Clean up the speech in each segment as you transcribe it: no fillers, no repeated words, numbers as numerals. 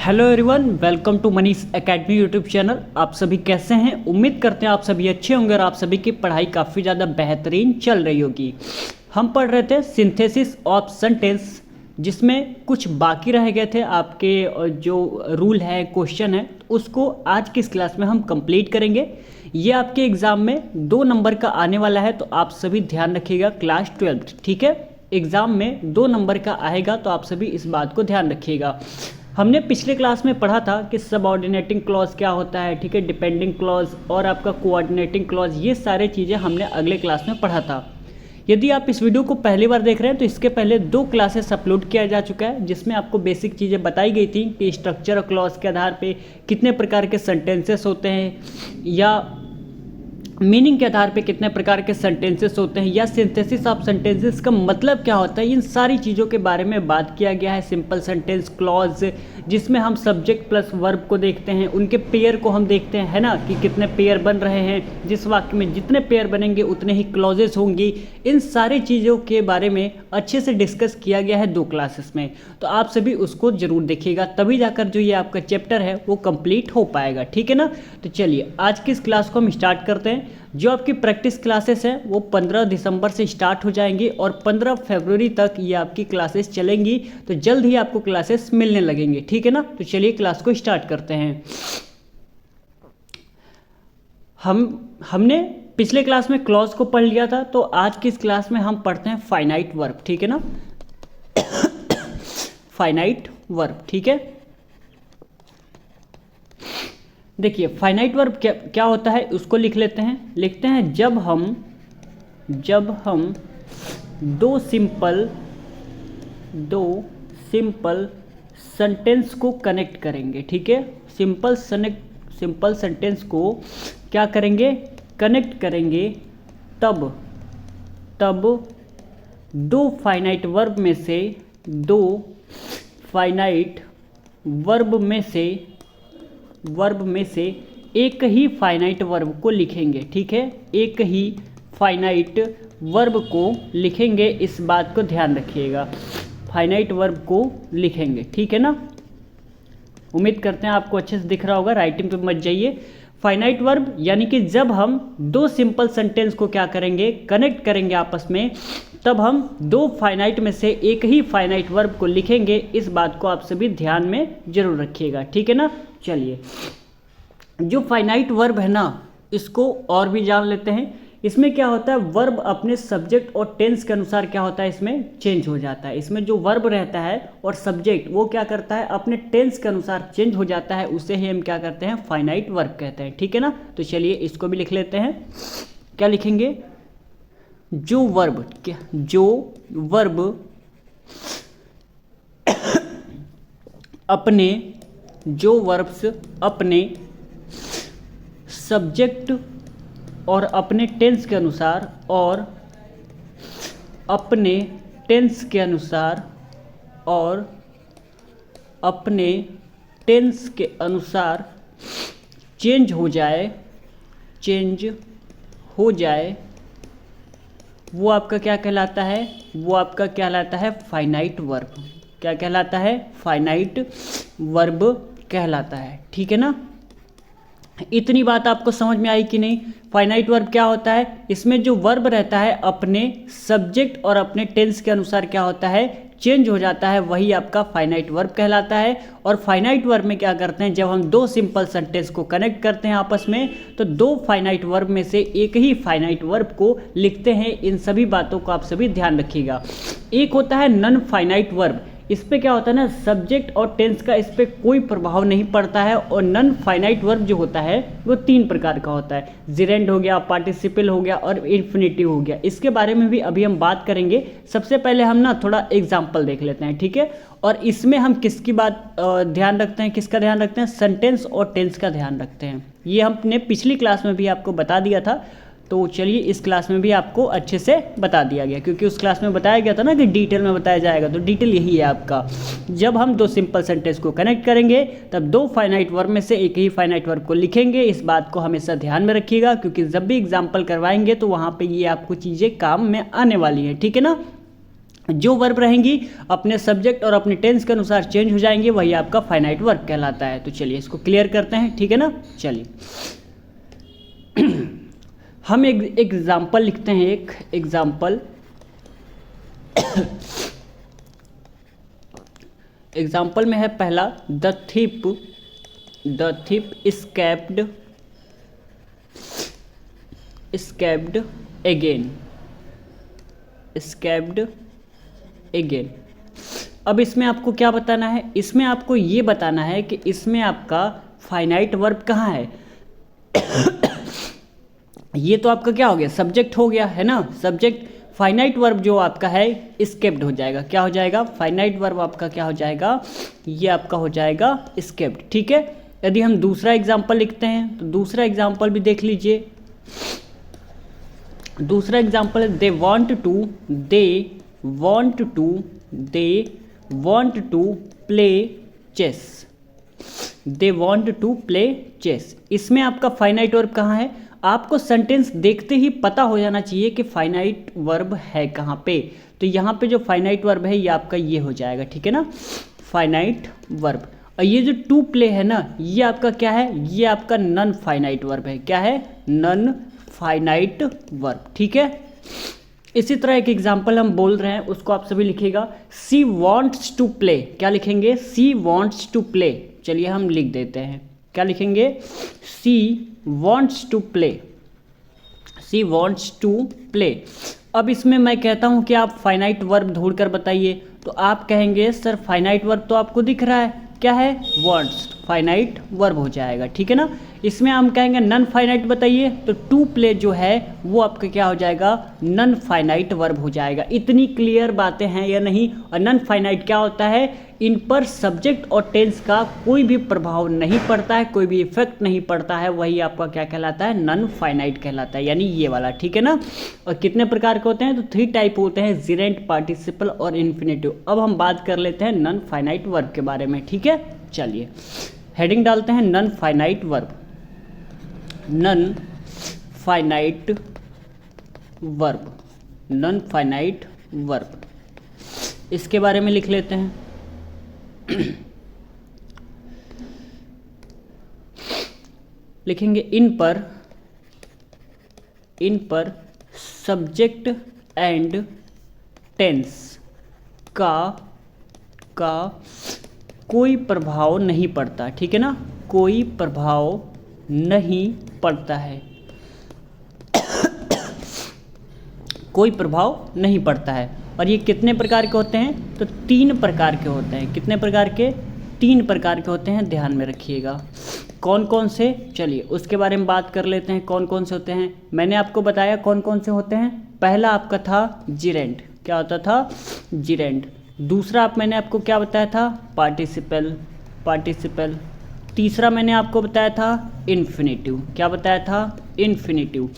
Hello everyone, welcome to Manish academy YouTube channel. आप सभी कैसे हैं? उम्मीद करते हैं आप सभी अच्छे होंगे और आप सभी की पढ़ाई काफ़ी ज़्यादा बेहतरीन चल रही होगी। हम पढ़ रहे थे सिंथेसिस ऑफ सेंटेंस, जिसमें कुछ बाकी रह गए थे। आपके जो रूल है, क्वेश्चन है, उसको आज की इस क्लास में हम कंप्लीट करेंगे। ये आपके एग्ज़ाम में 2 नंबर का आने वाला है, तो आप सभी ध्यान रखिएगा। क्लास 12, ठीक है, एग्ज़ाम में 2 नंबर का आएगा, तो आप सभी इस बात को ध्यान रखिएगा। हमने पिछले क्लास में पढ़ा था कि सबऑर्डिनेटिंग क्लॉज क्या होता है, ठीक है, डिपेंडिंग क्लॉज और आपका कोऑर्डिनेटिंग क्लॉज, ये सारे चीज़ें हमने अगले क्लास में पढ़ा था। यदि आप इस वीडियो को पहली बार देख रहे हैं तो इसके पहले 2 क्लासेस अपलोड किया जा चुका है, जिसमें आपको बेसिक चीज़ें बताई गई थी कि स्ट्रक्चर और क्लॉज के आधार पे कितने प्रकार के सेंटेंसेस होते हैं, या मीनिंग के आधार पे कितने प्रकार के सेंटेंसेस होते हैं, या सिंथेसिस ऑफ सेंटेंसेस का मतलब क्या होता है। इन सारी चीज़ों के बारे में बात किया गया है। सिंपल सेंटेंस, क्लॉज, जिसमें हम सब्जेक्ट प्लस वर्ब को देखते हैं, उनके पेयर को हम देखते हैं, है ना, कि कितने पेयर बन रहे हैं। जिस वाक्य में जितने पेयर बनेंगे उतने ही क्लॉजेस होंगी। इन सारी चीज़ों के बारे में अच्छे से डिस्कस किया गया है 2 क्लासेस में, तो आप सभी उसको ज़रूर देखिएगा, तभी जाकर जो ये आपका चैप्टर है वो कंप्लीट हो पाएगा, ठीक है ना। तो चलिए आज की इस क्लास को हम स्टार्ट करते हैं। जो आपकी प्रैक्टिस क्लासेस हैं वो 15 दिसंबर से स्टार्ट हो जाएंगी और 15 फरवरी तक ये आपकी क्लासेस चलेंगी, तो जल्द ही आपको क्लासेस मिलने लगेंगे, ठीक है ना। तो चलिए क्लास को स्टार्ट करते हैं। हमने पिछले क्लास में क्लॉज को पढ़ लिया था, तो आज की इस क्लास में हम पढ़ते हैं फाइनाइट वर्ब, ठीक है ना। फाइनाइट वर्ब, ठीक है। देखिए फाइनाइट वर्ब क्या होता है, उसको लिख लेते हैं। लिखते हैं जब हम दो सिंपल सेंटेंस को कनेक्ट करेंगे, ठीक है। सिंपल सेंटेंस को क्या करेंगे, कनेक्ट करेंगे, तब 2 फाइनाइट वर्ब में से एक ही फाइनाइट वर्ब को लिखेंगे, ठीक है। एक ही फाइनाइट वर्ब को लिखेंगे, इस बात को ध्यान रखिएगा। फाइनाइट वर्ब को लिखेंगे, ठीक है ना। उम्मीद करते हैं आपको अच्छे से दिख रहा होगा, राइटिंग पे मत जाइए। फाइनाइट वर्ब यानी कि जब हम 2 सिंपल सेंटेंस को क्या करेंगे, कनेक्ट करेंगे आपस में, तब हम 2 फाइनाइट में से एक ही फाइनाइट वर्ब को लिखेंगे। इस बात को आप सभी ध्यान में जरूर रखिएगा, ठीक है ना। चलिए जो फाइनाइट वर्ब है ना, इसको और भी जान लेते हैं। इसमें क्या होता है, वर्ब अपने सब्जेक्ट और टेंस के अनुसार क्या होता है, इसमें चेंज हो जाता है। इसमें जो वर्ब रहता है और सब्जेक्ट, वो क्या करता है, अपने टेंस के अनुसार चेंज हो जाता है। उसे ही हम क्या करते हैं, फाइनाइट वर्ब कहते हैं, ठीक है ना। तो चलिए इसको भी लिख लेते हैं। क्या लिखेंगे, जो वर्ब अपने सब्जेक्ट और अपने टेंस के अनुसार चेंज हो जाए, वो आपका क्या कहलाता है, वो आपका कहलाता है फाइनाइट वर्ब। क्या कहलाता है, फाइनाइट वर्ब कहलाता है, ठीक है ना। इतनी बात आपको समझ में आई कि नहीं। फाइनाइट वर्ब क्या होता है, इसमें जो वर्ब रहता है अपने सब्जेक्ट और अपने टेंस के अनुसार क्या होता है, चेंज हो जाता है, वही आपका फाइनाइट वर्ब कहलाता है। और फाइनाइट वर्ब में क्या करते हैं, जब हम 2 सिंपल सेंटेंस को कनेक्ट करते हैं आपस में, तो 2 फाइनाइट वर्ब में से एक ही फाइनाइट वर्ब को लिखते हैं। इन सभी बातों को आप सभी ध्यान रखिएगा। एक होता है नॉन फाइनाइट वर्ब, इस पे क्या होता है ना, सब्जेक्ट और टेंस का इस पे कोई प्रभाव नहीं पड़ता है। और नॉन फाइनाइट वर्ब जो होता है वो 3 प्रकार का होता है, जिरेंड हो गया, पार्टिसिपल हो गया और इन्फिनिटिव हो गया। इसके बारे में भी अभी हम बात करेंगे। सबसे पहले हम ना थोड़ा एग्जाम्पल देख लेते हैं, ठीक है। और इसमें हम किसकी बात ध्यान रखते हैं, किसका ध्यान रखते हैं, सेंटेंस और टेंस का ध्यान रखते हैं। ये हमने पिछली क्लास में भी आपको बता दिया था, तो चलिए इस क्लास में भी आपको अच्छे से बता दिया गया, क्योंकि उस क्लास में बताया गया था ना कि डिटेल में बताया जाएगा। तो डिटेल यही है आपका, जब हम 2 सिंपल सेंटेंस को कनेक्ट करेंगे तब 2 फाइनाइट वर्ब में से एक ही फाइनाइट वर्ब को लिखेंगे। इस बात को हमेशा ध्यान में रखिएगा, क्योंकि जब भी एग्जाम्पल करवाएंगे तो वहाँ पर ये आपको चीज़ें काम में आने वाली हैं, ठीक है ना। जो वर्ब रहेंगी अपने सब्जेक्ट और अपने टेंस के अनुसार चेंज हो जाएंगे, वही आपका फाइनाइट वर्ब कहलाता है। तो चलिए इसको क्लियर करते हैं, ठीक है ना। चलिए हम एक एग्जाम्पल लिखते हैं, एक एग्जाम्पल एग्जाम्पल में है पहला, द thief escaped again। अब इसमें आपको क्या बताना है, इसमें आपको ये बताना है कि इसमें आपका फाइनाइट वर्ब कहाँ है। ये तो आपका क्या हो गया, सब्जेक्ट हो गया है ना, सब्जेक्ट। फाइनाइट वर्ब जो आपका है एस्केप्ड हो जाएगा, क्या हो जाएगा, फाइनाइट वर्ब आपका क्या हो जाएगा, ये आपका हो जाएगा एस्केप्ड, ठीक है। यदि हम दूसरा एग्जाम्पल लिखते हैं तो दूसरा एग्जाम्पल भी देख लीजिए। दूसरा एग्जाम्पल है they want to play chess. इसमें आपका फाइनाइट वर्ब कहाँ है, आपको सेंटेंस देखते ही पता हो जाना चाहिए कि फाइनाइट वर्ब है कहाँ पे। तो यहाँ पे जो फाइनाइट वर्ब है ये आपका ये हो जाएगा, ठीक है ना, फाइनाइट वर्ब। और ये जो टू प्ले है ना, ये आपका क्या है, ये आपका नॉन फाइनाइट वर्ब है। क्या है, नॉन फाइनाइट वर्ब, ठीक है। इसी तरह एक एग्जाम्पल हम बोल रहे हैं, उसको आप सभी लिखिएगा, सी वॉन्ट्स टू प्ले। क्या लिखेंगे, सी वॉन्ट्स टू प्ले। चलिए हम लिख देते हैं, क्या लिखेंगे, सी वॉन्ट्स टू प्ले। अब इसमें मैं कहता हूं कि आप फाइनाइट वर्ब ढूंढ कर बताइए, तो आप कहेंगे सर फाइनाइट वर्ब तो आपको दिख रहा है, क्या है, वॉन्ट्स, फाइनाइट वर्ब हो जाएगा, ठीक है ना। इसमें हम कहेंगे नॉन फाइनाइट बताइए, तो टू प्ले जो है वो आपका क्या हो जाएगा, नॉन फाइनाइट वर्ब हो जाएगा। इतनी क्लियर बातें हैं या नहीं। और नॉन फाइनाइट क्या होता है, इन पर सब्जेक्ट और टेंस का कोई भी प्रभाव नहीं पड़ता है, कोई भी इफेक्ट नहीं पड़ता है, वही आपका क्या कहलाता है, नॉन फाइनाइट कहलाता है, यानी ये वाला, ठीक है ना। और कितने प्रकार के होते हैं, तो 3 टाइप होते हैं, जिरेंट, पार्टिसिपल और इन्फिनेटिव। अब हम बात कर लेते हैं नॉन फाइनाइट वर्ब के बारे में, ठीक है। चलिए हेडिंग डालते हैं, non finite verb, non finite verb, इसके बारे में लिख लेते हैं। लिखेंगे इन पर सब्जेक्ट एंड टेंस का कोई प्रभाव नहीं पड़ता, ठीक है ना, कोई प्रभाव नहीं पड़ता है, कोई प्रभाव नहीं पड़ता है। और ये कितने प्रकार के होते हैं, तो 3 प्रकार के होते हैं। कितने प्रकार के, 3 प्रकार के होते हैं, ध्यान में रखिएगा। कौन कौन से, चलिए उसके बारे में बात कर लेते हैं, कौन कौन से होते हैं। मैंने आपको बताया कौन कौन से होते हैं। पहला आपका था जिरेंट, क्या होता था, जिरेंट। दूसरा मैंने आपको क्या बताया था, पार्टिसिपल। तीसरा मैंने आपको बताया था इन्फिनेटिव, क्या बताया था, इन्फिनेटिव।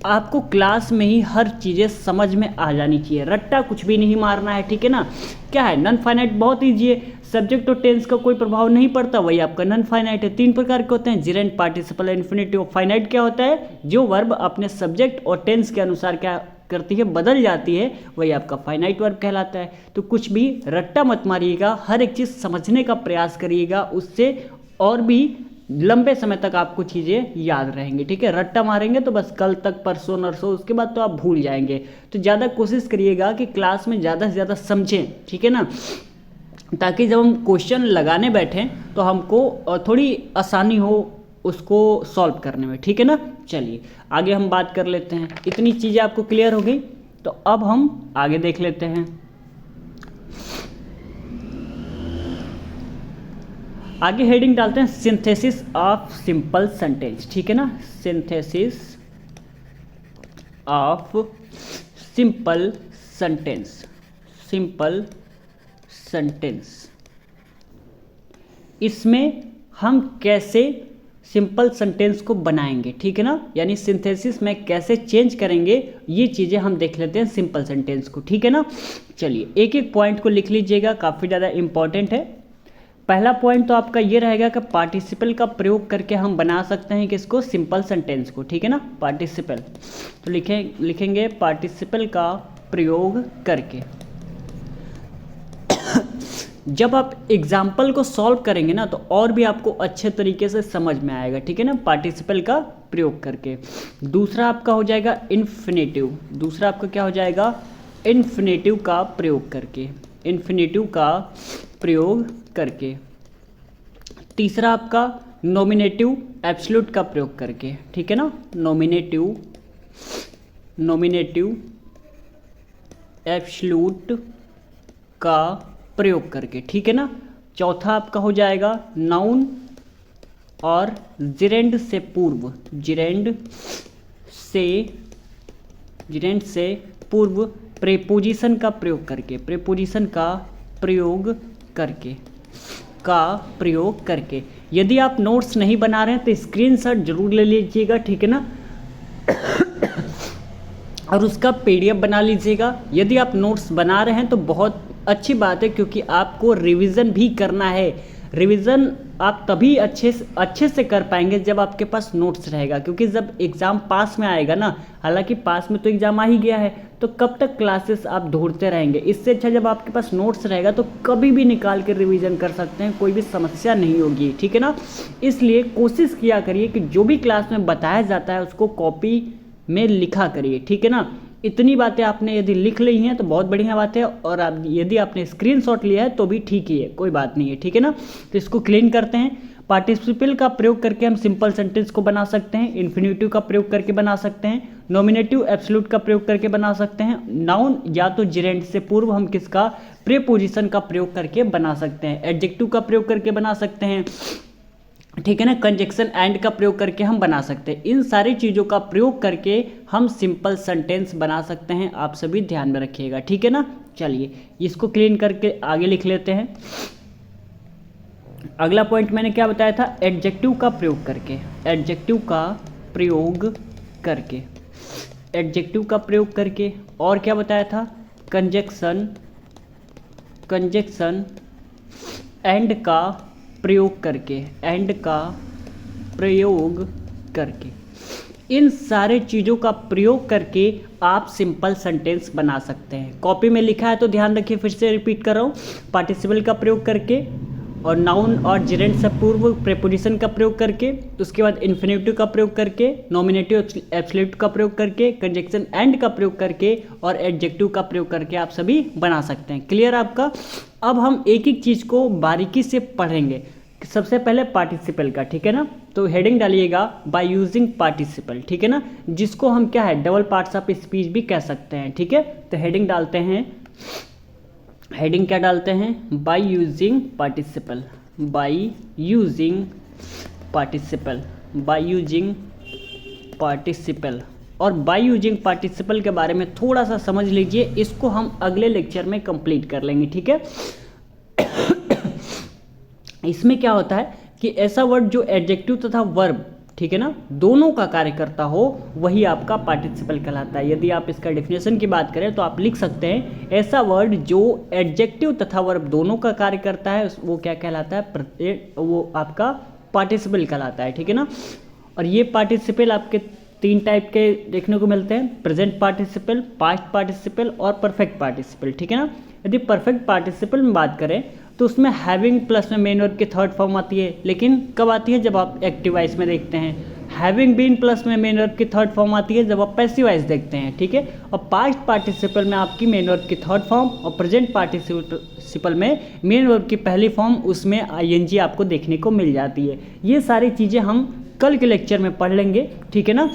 आपको क्लास में ही हर चीज़ें समझ में आ जानी चाहिए, रट्टा कुछ भी नहीं मारना है, ठीक है ना। क्या है, नॉन फाइनाइट बहुत ईजी है, सब्जेक्ट और टेंस का कोई प्रभाव नहीं पड़ता, वही आपका नॉन फाइनाइट है। 3 प्रकार के होते हैं, जिरेंट, पार्टिसिपल, इन्फिनेटिव। फाइनाइट क्या होता है, जो वर्ब अपने सब्जेक्ट और टेंस के अनुसार क्या करती है, बदल जाती है, वही आपका फाइनाइट वर्ब कहलाता है। तो कुछ भी रट्टा मत मारिएगा, हर एक चीज़ समझने का प्रयास करिएगा, उससे और भी लंबे समय तक आपको चीज़ें याद रहेंगी, ठीक है। रट्टा मारेंगे तो बस कल तक, परसों नरसों, उसके बाद तो आप भूल जाएंगे। तो ज़्यादा कोशिश करिएगा कि क्लास में ज़्यादा से ज़्यादा समझें, ठीक है ना, ताकि जब हम क्वेश्चन लगाने बैठें तो हमको थोड़ी आसानी हो उसको सॉल्व करने में, ठीक है ना। चलिए आगे हम बात कर लेते हैं। इतनी चीज़ें आपको क्लियर हो गई, तो अब हम आगे देख लेते हैं। आगे हेडिंग डालते हैं सिंथेसिस ऑफ सिंपल सेंटेंस, ठीक है ना, सिंथेसिस ऑफ सिंपल सेंटेंस। इसमें हम कैसे सिंपल सेंटेंस को बनाएंगे, ठीक है ना, यानी सिंथेसिस में कैसे चेंज करेंगे, ये चीज़ें हम देख लेते हैं सिंपल सेंटेंस को, ठीक है ना। चलिए एक एक पॉइंट को लिख लीजिएगा, काफ़ी ज़्यादा इंपॉर्टेंट है। पहला पॉइंट तो आपका ये रहेगा कि पार्टिसिपल का प्रयोग करके हम बना सकते हैं किसको, सिंपल सेंटेंस को, ठीक है ना, पार्टिसिपल। तो लिखेंगे पार्टिसिपल का प्रयोग करके, जब आप एग्जाम्पल को सॉल्व करेंगे ना तो और भी आपको अच्छे तरीके से समझ में आएगा, ठीक है ना, पार्टिसिपल का प्रयोग करके। दूसरा आपका हो जाएगा इन्फिनेटिव, दूसरा आपका क्या हो जाएगा, इन्फिनेटिव का प्रयोग करके, इन्फिनेटिव का प्रयोग करके। तीसरा आपका नॉमिनेटिव एब्सोल्यूट का प्रयोग करके, ठीक है ना, नॉमिनेटिव एब्सोल्यूट का प्रयोग करके, ठीक है ना। चौथा आपका हो जाएगा नाउन और जिरेंड से पूर्व, जिरेंड से पूर्व प्रेपोजिशन का प्रयोग करके, प्रेपोजिशन का प्रयोग करके। यदि आप नोट्स नहीं बना रहे हैं तो स्क्रीनशॉट जरूर ले लीजिएगा, ठीक है ना, और उसका पीडीएफ बना लीजिएगा। यदि आप नोट्स बना रहे हैं तो बहुत अच्छी बात है, क्योंकि आपको रिवीजन भी करना है। रिवीजन आप तभी अच्छे से कर पाएंगे जब आपके पास नोट्स रहेगा, क्योंकि जब एग्ज़ाम पास में आएगा ना, हालांकि पास में तो एग्ज़ाम आ ही गया है, तो कब तक क्लासेस आप ढूंढते रहेंगे। इससे अच्छा जब आपके पास नोट्स रहेगा तो कभी भी निकाल के रिवीजन कर सकते हैं, कोई भी समस्या नहीं होगी, ठीक है ना। इसलिए कोशिश किया करिए कि जो भी क्लास में बताया जाता है उसको कॉपी में लिखा करिए, ठीक है ना। इतनी बातें आपने यदि लिख ली हैं तो बहुत बढ़िया बात है, और आप यदि आपने स्क्रीनशॉट लिया है तो भी ठीक ही है, कोई बात नहीं है, ठीक है ना। तो इसको क्लीन करते हैं। पार्टिसिपल का प्रयोग करके हम सिंपल सेंटेंस को बना सकते हैं, इन्फिनेटिव का प्रयोग करके बना सकते हैं, नॉमिनेटिव एब्सोल्यूट का प्रयोग करके बना सकते हैं, नाउन या तो जिरेंड से पूर्व हम किसका, प्रीपोजिशन का प्रयोग करके बना सकते हैं, एडजेक्टिव का प्रयोग करके बना सकते हैं, ठीक है ना, कंजक्शन एंड का प्रयोग करके हम बना सकते हैं। इन सारी चीज़ों का प्रयोग करके हम सिंपल सेंटेंस बना सकते हैं, आप सभी ध्यान में रखिएगा, ठीक है ना। चलिए इसको क्लीन करके आगे लिख लेते हैं। अगला पॉइंट मैंने क्या बताया था, एडजेक्टिव का प्रयोग करके, एडजेक्टिव का प्रयोग करके, एडजेक्टिव का प्रयोग करके। और क्या बताया था, कंजक्शन एंड का प्रयोग करके, एंड का प्रयोग करके। इन सारे चीज़ों का प्रयोग करके आप सिंपल सेंटेंस बना सकते हैं। कॉपी में लिखा है तो ध्यान रखिए, फिर से रिपीट कर रहा हूँ, पार्टिसिपल का प्रयोग करके, और नाउन और जिरेंड से पूर्व प्रेपोजिशन का प्रयोग करके, उसके बाद इन्फिनेटिव का प्रयोग करके, नॉमिनेटिव एब्सोल्यूट का प्रयोग करके, कंजक्शन एंड का प्रयोग करके, और एडजेक्टिव का प्रयोग करके आप सभी बना सकते हैं। क्लियर आपका। अब हम एक एक चीज़ को बारीकी से पढ़ेंगे। सबसे पहले पार्टिसिपल का, ठीक है ना, तो हेडिंग डालिएगा बाय यूजिंग पार्टिसिपल, ठीक है ना, जिसको हम क्या है, डबल पार्ट्स ऑफ स्पीच भी कह सकते हैं, ठीक है। तो हेडिंग डालते हैं, हेडिंग क्या डालते हैं, by using participle, by using participle, by using participle. और बाय यूजिंग पार्टिसिपल के बारे में थोड़ा सा समझ लीजिए, इसको हम अगले लेक्चर में कंप्लीट कर लेंगे, ठीक है। इसमें क्या होता है कि ऐसा वर्ड जो एडजेक्टिव तथा वर्ब, ठीक है ना, दोनों का कार्य करता हो, वही आपका पार्टिसिपल कहलाता है। यदि आप इसका डेफिनेशन की बात करें तो आप लिख सकते हैं, ऐसा वर्ड जो एडजेक्टिव तथा वर्ब दोनों का कार्य करता है वो क्या कहलाता है, वो आपका पार्टिसिपल कहलाता है, ठीक है ना। और ये पार्टिसिपल आपके तीन टाइप के देखने को मिलते हैं, प्रेजेंट पार्टिसिपल, पास्ट पार्टिसिपल और परफेक्ट पार्टिसिपल, ठीक है ना। यदि परफेक्ट पार्टिसिपल में बात करें तो उसमें हैविंग प्लस में मेन वर्ब की थर्ड फॉर्म आती है, लेकिन कब आती है, जब आप एक्टिव वॉइस में देखते हैं। हैविंग बीन प्लस में मेन वर्ब की थर्ड फॉर्म आती है जब आप पैसिव वॉइस देखते हैं, ठीक है। और पास्ट पार्टिसिपल में आपकी मेन वर्ब की थर्ड फॉर्म, और प्रेजेंट पार्टिसिपल में मेन वर्ब की पहली फॉर्म, उसमें आईएनजी आपको देखने को मिल जाती है। ये सारी चीज़ें हम कल के लेक्चर में पढ़ लेंगे, ठीक है ना।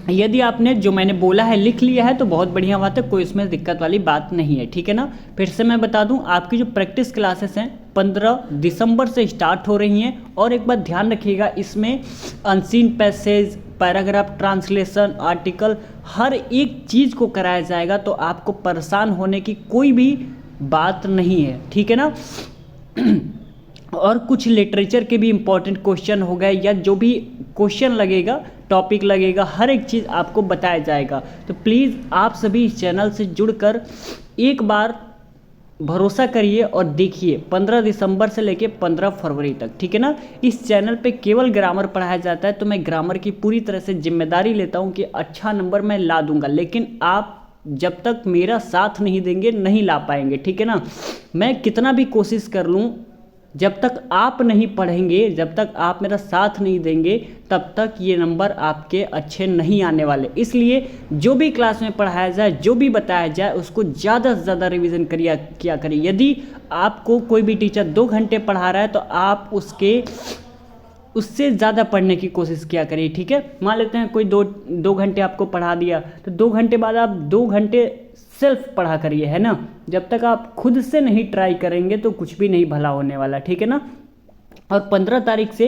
यदि आपने जो मैंने बोला है लिख लिया है तो बहुत बढ़िया बात है, कोई इसमें दिक्कत वाली बात नहीं है, ठीक है ना। फिर से मैं बता दूं, आपकी जो प्रैक्टिस क्लासेस हैं 15 दिसंबर से स्टार्ट हो रही हैं। और एक बात ध्यान रखिएगा, इसमें unseen passage, paragraph translation, article, हर एक चीज़ को कराया जाएगा, तो आपको परेशान होने की कोई भी बात नहीं है, ठीक है ना। और कुछ लिटरेचर के भी इम्पोर्टेंट क्वेश्चन हो गए, या जो भी क्वेश्चन लगेगा, टॉपिक लगेगा, हर एक चीज़ आपको बताया जाएगा। तो प्लीज़ आप सभी इस चैनल से जुड़कर एक बार भरोसा करिए और देखिए 15 दिसंबर से लेके 15 फरवरी तक, ठीक है ना। इस चैनल पे केवल ग्रामर पढ़ाया जाता है, तो मैं ग्रामर की पूरी तरह से जिम्मेदारी लेता हूँ कि अच्छा नंबर मैं ला दूंगा, लेकिन आप जब तक मेरा साथ नहीं देंगे नहीं ला पाएंगे, ठीक है ना। मैं कितना भी कोशिश कर लूँ, जब तक आप नहीं पढ़ेंगे, जब तक आप मेरा साथ नहीं देंगे, तब तक ये नंबर आपके अच्छे नहीं आने वाले। इसलिए जो भी क्लास में पढ़ाया जाए, जो भी बताया जाए, उसको ज़्यादा से ज़्यादा रिवीजन किया करिए। यदि आपको कोई भी टीचर 2 घंटे पढ़ा रहा है तो आप उससे ज़्यादा पढ़ने की कोशिश किया करिए, ठीक है। मान लेते हैं कोई दो घंटे आपको पढ़ा दिया, तो 2 घंटे बाद आप 2 घंटे सेल्फ पढ़ा करिए, है ना। जब तक आप खुद से नहीं ट्राई करेंगे तो कुछ भी नहीं भला होने वाला, ठीक है ना। और 15 तारीख से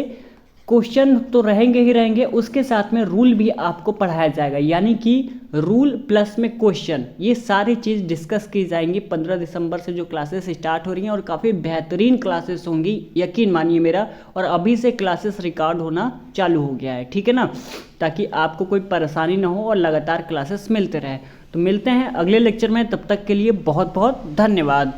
क्वेश्चन तो रहेंगे ही रहेंगे, उसके साथ में रूल भी आपको पढ़ाया जाएगा, यानी कि रूल प्लस में क्वेश्चन, ये सारी चीज़ डिस्कस की जाएंगी। 15 दिसंबर से जो क्लासेस स्टार्ट हो रही हैं और काफ़ी बेहतरीन क्लासेस होंगी, यकीन मानिए मेरा। और अभी से क्लासेस रिकॉर्ड होना चालू हो गया है, ठीक है ना, ताकि आपको कोई परेशानी ना हो और लगातार क्लासेस मिलते रहे। तो मिलते हैं अगले लेक्चर में, तब तक के लिए बहुत बहुत धन्यवाद।